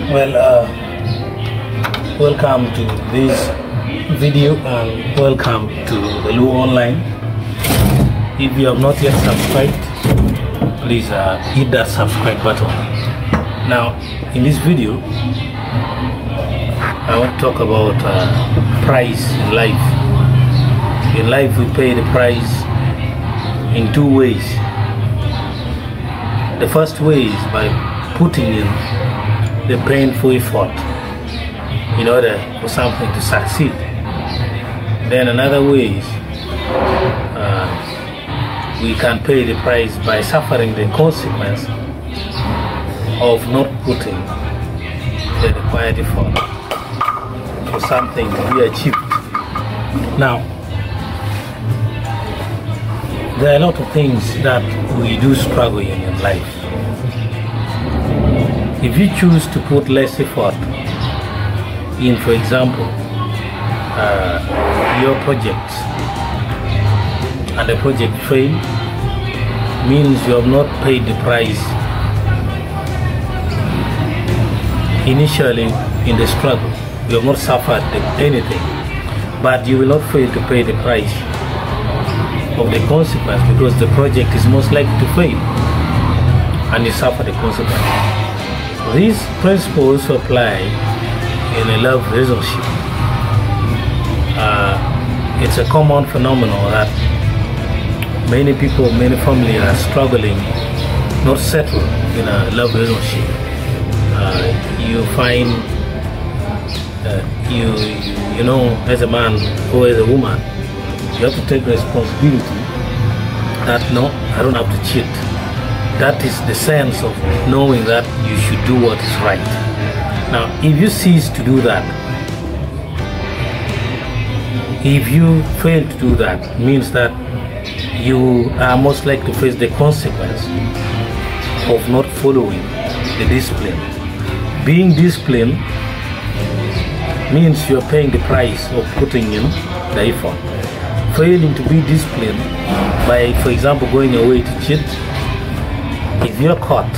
Well, welcome to this video and welcome to the Luo Online. If you have not yet subscribed, please hit that subscribe button. Now, in this video, I want to talk about price in life. In life, we pay the price in two ways. The first way is by putting in the painful effort in order for something to succeed. Then another way is we can pay the price by suffering the consequence of not putting the required effort for something to be achieved. Now, there are a lot of things that we do struggle in life. If you choose to put less effort in, for example, your project, and the project fail, means you have not paid the price initially in the struggle. You have not suffered anything, but you will not fail to pay the price of the consequence, because the project is most likely to fail and you suffer the consequence. These principles apply in a love relationship. It's a common phenomenon that many people, many families are struggling, not settled in a love relationship. You find, you know, as a man or as a woman, you have to take responsibility that no, I don't have to cheat. That is the sense of knowing that you should do what is right. Now, if you cease to do that, if you fail to do that, means that you are most likely to face the consequence of not following the discipline. Being disciplined means you're paying the price of putting in the effort. Failing to be disciplined by, for example, going away to cheat, if you're caught,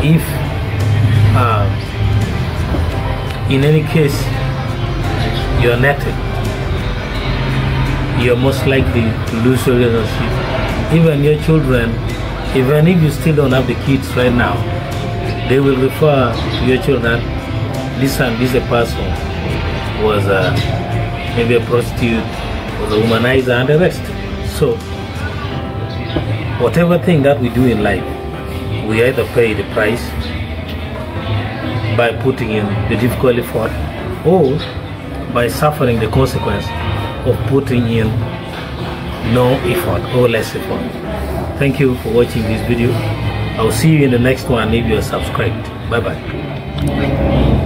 if in any case you're netted, you're most likely to lose your relationship. Even your children, even if you still don't have the kids right now, they will refer to your children, this and this a person was maybe a prostitute, was a womanizer, and the rest. So whatever thing that we do in life, we either pay the price by putting in the difficult effort, or by suffering the consequence of putting in no effort or less effort. Thank you for watching this video. I'll see you in the next one if you are subscribed. Bye bye.